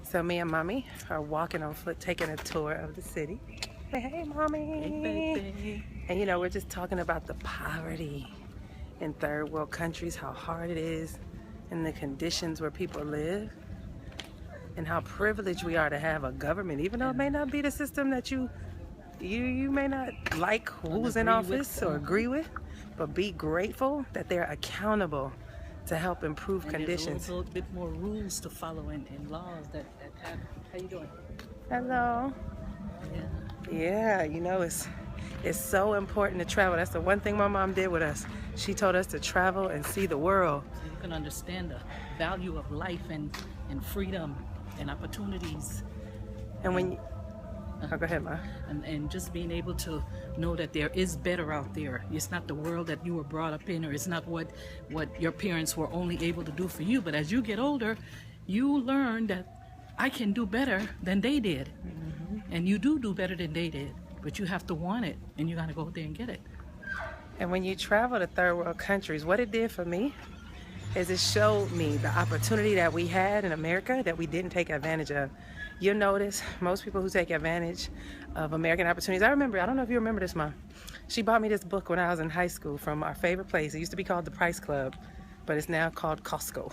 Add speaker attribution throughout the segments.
Speaker 1: So me and mommy are walking on foot, taking a tour of the city. Hey, mommy.
Speaker 2: Hey, baby.
Speaker 1: And we're just talking about the poverty in third world countries, how hard it is, and the conditions where people live, and how privileged we are to have a government, even though it may not be the system that you may not like who's in office or agree with, but be grateful that they're accountable to help improve conditions.
Speaker 2: There's a little bit more rules to follow and laws that have. How you doing?
Speaker 1: Hello. Yeah, it's so important to travel. That's the one thing my mom did with us. She told us to travel and see the world.
Speaker 2: So you can understand the value of life and freedom and opportunities.
Speaker 1: And when you, go ahead, Ma.
Speaker 2: And just being able to know that there is better out there. It's not the world that you were brought up in, or it's not what your parents were only able to do for you. But as you get older, you learn that I can do better than they did. And you do better than they did. But you have to want it, and you got to go out there and get it.
Speaker 1: And when you travel to third world countries, what it did for me is it showed me the opportunity that we had in America that we didn't take advantage of. You'll notice most people who take advantage of American opportunities. I don't know if you remember this, Mom. She bought me this book when I was in high school from our favorite place. It used to be called the Price Club, but it's now called Costco.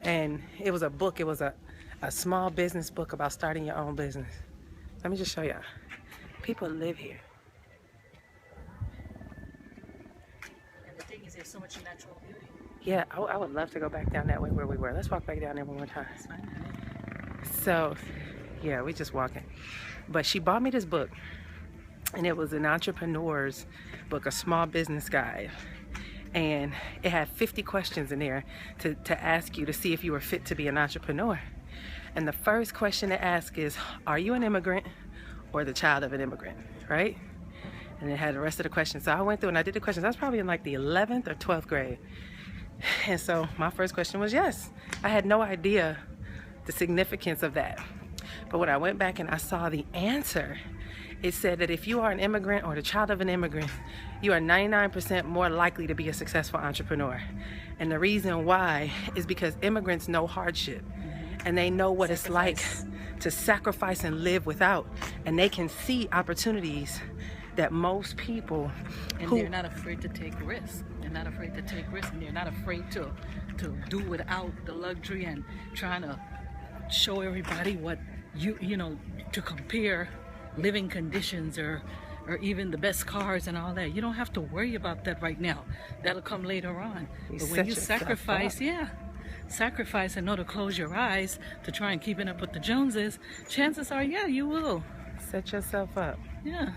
Speaker 1: And it was a book. It was a small business book about starting your own business. Let me just show y'all. People live here.
Speaker 2: And the thing is, there's so much natural beauty.
Speaker 1: Yeah, I would love to go back down that way where we were. Let's walk back down there one more time. So, yeah, we just walking. But she bought me this book, and it was an entrepreneur's book, a small business guide. And it had 50 questions in there to ask you to see if you were fit to be an entrepreneur. And the first question to ask is, are you an immigrant or the child of an immigrant, right? And it had the rest of the questions. So I went through and I did the questions. I was probably in like the 11th or 12th grade. And so my first question was yes. I had no idea the significance of that. But when I went back and I saw the answer, it said that if you are an immigrant or the child of an immigrant, you are 99% more likely to be a successful entrepreneur. And the reason why is because immigrants know hardship, and they know what it's like to sacrifice and live without, and they can see opportunities that most people
Speaker 2: they're not afraid to take risks. They're not afraid to take risks, and they're not afraid to do without the luxury and trying to show everybody what to compare living conditions or even the best cars and all that. You don't have to worry about that right now. That'll come later on. But when you sacrifice and know to close your eyes to try and keeping up with the Joneses, chances are, you will.
Speaker 1: Set yourself up.
Speaker 2: Yeah.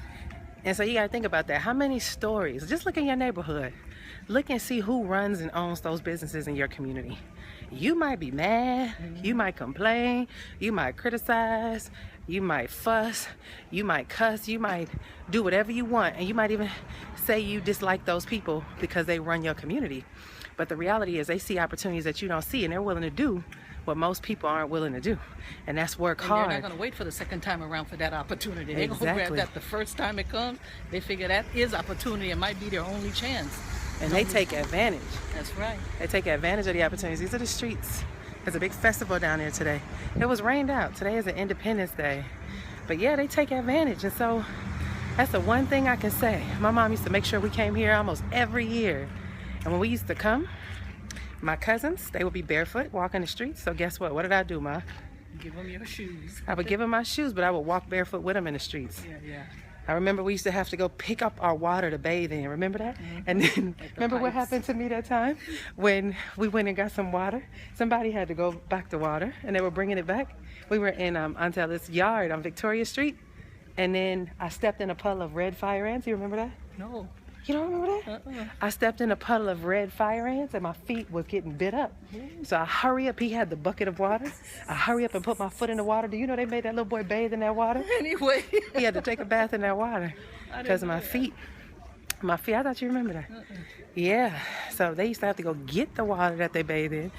Speaker 1: And so you gotta think about that. How many stories? Just look in your neighborhood. Look and see who runs and owns those businesses in your community. You might be mad, you might complain, you might criticize, you might fuss, you might cuss, you might do whatever you want, and you might even say you dislike those people because they run your community. But the reality is they see opportunities that you don't see, and they're willing to do what most people aren't willing to do, and that's work hard.
Speaker 2: They're not going to wait for the second time around for that opportunity. They're going to grab that the first time it comes. They figure that is opportunity. It might be their only chance.
Speaker 1: And they take advantage.
Speaker 2: That's right.
Speaker 1: They take advantage of the opportunities. These are the streets. There's a big festival down there today. It was rained out. Today is an Independence Day. But yeah, they take advantage. And so that's the one thing I can say. My mom used to make sure we came here almost every year. And when we used to come, my cousins, they would be barefoot walking the streets. So guess what? What did I do, Ma?
Speaker 2: Give them your shoes.
Speaker 1: I would give them my shoes, but I would walk barefoot with them in the streets.
Speaker 2: Yeah.
Speaker 1: I remember we used to have to go pick up our water to bathe in. Remember that? And then remember what happened to me that time when we went and got some water? Somebody had to go back to water, and they were bringing it back. We were in Aunt Ella's yard on Victoria Street, and then I stepped in a puddle of red fire ants. You remember that?
Speaker 2: No.
Speaker 1: You don't remember that? I stepped in a puddle of red fire ants and my feet was getting bit up. So I hurry up. He had the bucket of water. I hurry up and put my foot in the water. Do you know they made that little boy bathe in that water?
Speaker 2: Anyway.
Speaker 1: He had to take a bath in that water because of my feet. My feet. I thought you remember that. Yeah. So they used to have to go get the water that they bathed in.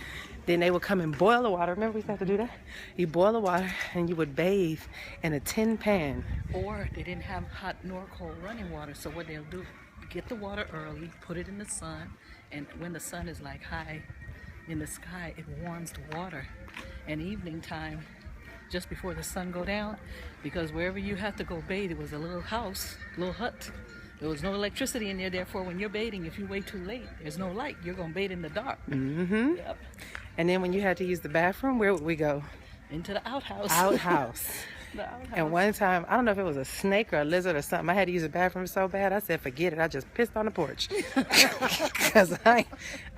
Speaker 1: Then they would come and boil the water. Remember we used to have to do that? You boil the water and you would bathe in a tin pan.
Speaker 2: Or they didn't have hot nor cold running water. So what they'll do, get the water early, put it in the sun, and when the sun is like high in the sky, it warms the water. And evening time, just before the sun go down, because wherever you had to go bathe, it was a little house, little hut. There was no electricity in there. Therefore, when you're bathing, if you wait too late, there's no light. You're gonna bathe in the dark.
Speaker 1: Mm-hmm.
Speaker 2: Yep.
Speaker 1: And then when you had to use the bathroom, where would we go?
Speaker 2: Into the outhouse.
Speaker 1: Outhouse.
Speaker 2: The outhouse.
Speaker 1: And one time, I don't know if it was a snake or a lizard or something, I had to use the bathroom so bad, I said, forget it. I just pissed on the porch. Because I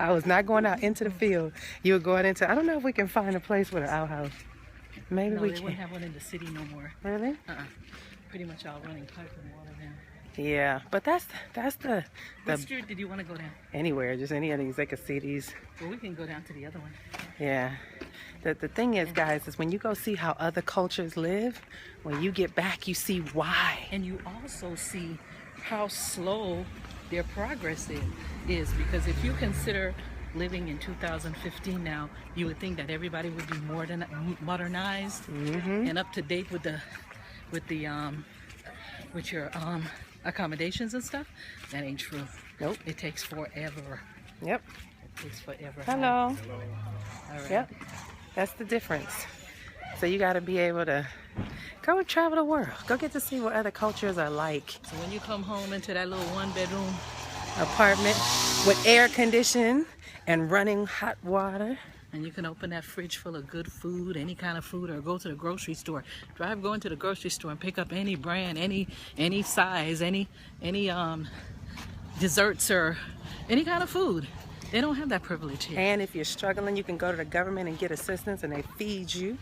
Speaker 1: was not going out into the field. You were going into, I don't know if we can find a place with an outhouse. Maybe
Speaker 2: No,
Speaker 1: we
Speaker 2: they
Speaker 1: can.
Speaker 2: wouldn't have one in the city no more.
Speaker 1: Really?
Speaker 2: Pretty much all running pipe and water now.
Speaker 1: Yeah, but that's the
Speaker 2: What street did you want to go down?
Speaker 1: anywhere, just any of these, they could see these.
Speaker 2: Well, we can go down to the other one.
Speaker 1: Yeah. The thing is, guys, is when you go see how other cultures live, when you get back, you see why.
Speaker 2: And you also see how slow their progress is. Because if you consider living in 2015 now, you would think that everybody would be more than modernized and up to date with your accommodations and stuff. That ain't true.
Speaker 1: Nope.
Speaker 2: It takes forever.
Speaker 1: Yep.
Speaker 2: It takes forever.
Speaker 1: Hello.
Speaker 2: All right.
Speaker 1: Yep. That's the difference. So you got to be able to go and travel the world. Go get to see what other cultures are like.
Speaker 2: So when you come home into that little one-bedroom
Speaker 1: Apartment with air conditioning and running hot water.
Speaker 2: and you can open that fridge full of good food, any kind of food, or go to the grocery store. Go into the grocery store and pick up any brand, any size, any desserts or any kind of food. They don't have that privilege here.
Speaker 1: And if you're struggling, you can go to the government and get assistance, and they feed you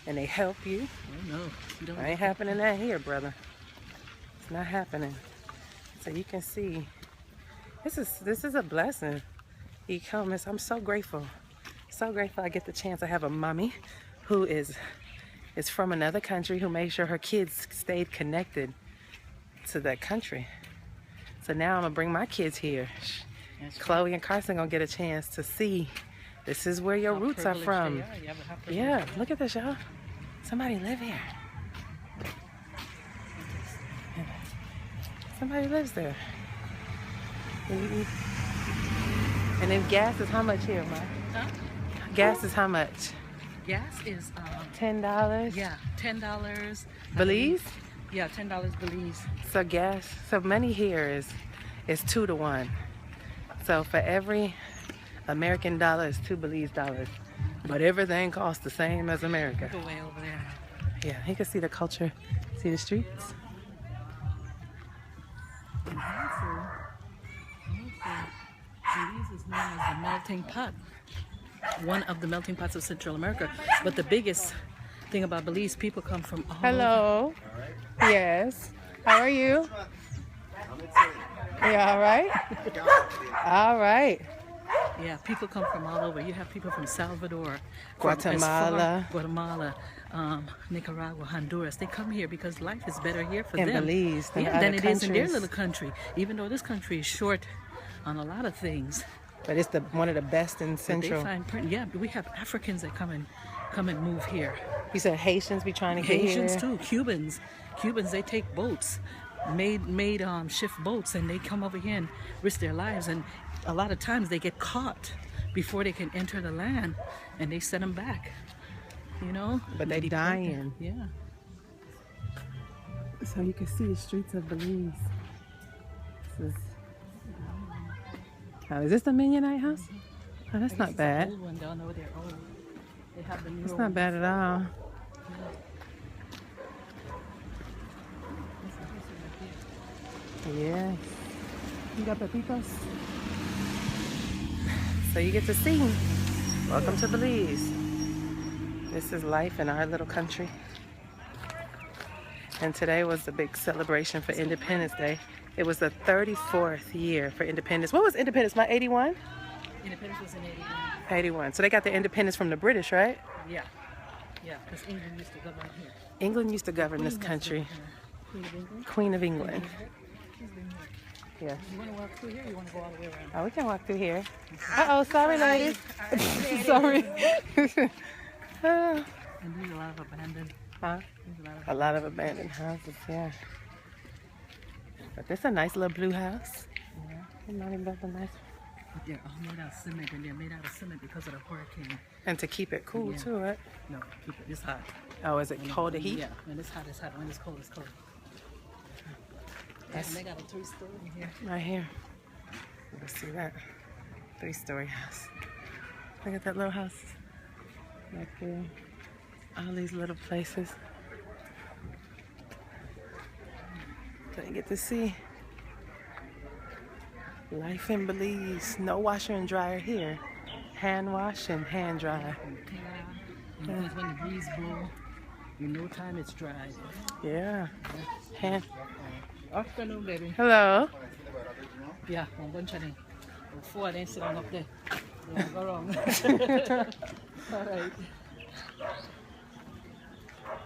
Speaker 1: and they help you.
Speaker 2: Oh no, you don't.
Speaker 1: Ain't happening that here, brother. It's not happening. So you can see, this is a blessing. I'm so grateful. So grateful I get the chance. I have a mommy who is from another country who made sure her kids stayed connected to that country. So now I'm gonna bring my kids here. Chloe and Carson gonna get a chance to see this is where your roots are from. Yeah, look at this, y'all. Somebody live here. Somebody lives there. And then gas is how much here, Ma?
Speaker 2: Huh?
Speaker 1: Gas is how much?
Speaker 2: Gas is
Speaker 1: $10?
Speaker 2: yeah, $10.
Speaker 1: Belize?
Speaker 2: Yeah, $10 Belize.
Speaker 1: So gas, so money here is 2 to 1. So for every American dollar is 2 Belize dollars. But everything costs the same as America.
Speaker 2: Go way over there.
Speaker 1: Yeah, you can see the culture, see the streets.
Speaker 2: And also, Belize is known as the melting pot. One of the melting pots of Central America. But the biggest thing about Belize, people come from all over.
Speaker 1: Hello. Yes. How are you? Yeah, all right? All right.
Speaker 2: Yeah, people come from all over. You have people from Salvador,
Speaker 1: Guatemala.
Speaker 2: Guatemala, Nicaragua, Honduras. They come here because life is better here for
Speaker 1: In
Speaker 2: them.
Speaker 1: Belize than
Speaker 2: than
Speaker 1: other
Speaker 2: it is in their
Speaker 1: countries.
Speaker 2: little country. Even though this country is short on a lot of things.
Speaker 1: But it's one of the best in
Speaker 2: But
Speaker 1: Central.
Speaker 2: they find, yeah, we have Africans that come and move here.
Speaker 1: You said Haitians be trying to get
Speaker 2: Haitians
Speaker 1: here.
Speaker 2: too, Cubans, they take boats, made shift boats, and they come over here and risk their lives. And a lot of times they get caught before they can enter the land, and they send them back. You know.
Speaker 1: But they dying.
Speaker 2: Yeah.
Speaker 1: So you can see the streets of Belize. Is this the Mignonite house? Oh, that's not bad.
Speaker 2: Old one down over there. Old. They have the new.
Speaker 1: It's not bad at all. Yes. You got pepitos? So you get to see. Welcome to Belize. This is life in our little country. And today was the big celebration for Independence Day. It was the 34th year for independence. What was independence? My 81?
Speaker 2: Independence was in 81.
Speaker 1: 81. So they got the independence from the British, right?
Speaker 2: Yeah. Yeah, because England used to govern here.
Speaker 1: England used to govern this country.
Speaker 2: Queen of England.
Speaker 1: Queen of England.
Speaker 2: She's been here.
Speaker 1: Yes.
Speaker 2: You want to walk through here or you want to go all the way around?
Speaker 1: Oh, we can walk through here. Uh-oh, sorry, ladies. Sorry. Ah.
Speaker 2: And there's a lot of abandoned.
Speaker 1: Huh?
Speaker 2: There's
Speaker 1: A lot of abandoned houses, yeah. But this is a nice little blue house.
Speaker 2: Yeah.
Speaker 1: You might have built a nice.
Speaker 2: But they're all made out of cement, and they're made out of cement because of the hurricane.
Speaker 1: And to keep it cool
Speaker 2: Yeah.
Speaker 1: too, right?
Speaker 2: No, keep it. It's hot.
Speaker 1: Oh, is it cold to heat?
Speaker 2: Yeah, when it's hot, it's hot. When it's cold, it's cold. Yeah, and they got a 3-story here.
Speaker 1: Right here. Let's see that. 3-story house. Look at that little house back there. All these little places. So you get to see life in Belize. No washer and dryer here. Hand wash and hand dry.
Speaker 2: Because when the breeze blows, you know time it's dry.
Speaker 1: Yeah. Hand.
Speaker 2: Afternoon, baby.
Speaker 1: Hello.
Speaker 2: Yeah, one bunch of them. 4 of them sitting up there. Don't go wrong. All right.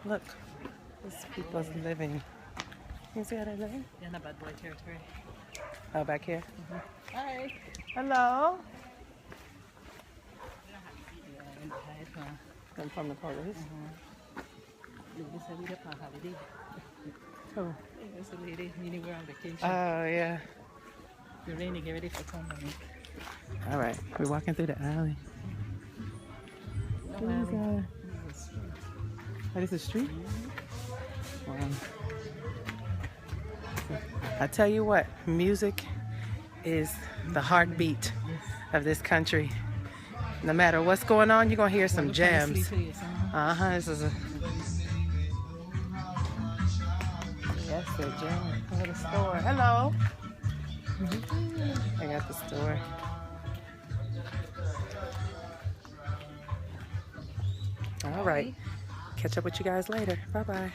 Speaker 1: Look, this people's living. You see how they're living?
Speaker 2: Yeah, not bad boy territory.
Speaker 1: Oh, back here.
Speaker 2: Hi.
Speaker 1: Hello.
Speaker 2: Yeah, in the high
Speaker 1: I'm from the police.
Speaker 2: Ladies have it up on holiday.
Speaker 1: Oh.
Speaker 2: There's a lady meaning we're on vacation.
Speaker 1: Oh, yeah.
Speaker 2: You're ready, get ready for company.
Speaker 1: All right, we're walking through the alley.
Speaker 2: No
Speaker 1: Who's,
Speaker 2: alley.
Speaker 1: oh, this is a street? Wow. I tell you what, music is the heartbeat of this country. No matter what's going on, you're gonna hear some jams. This is a yes, a jam. Look at the store. Hello. I got the store. All right. Catch up with you guys later. Bye bye.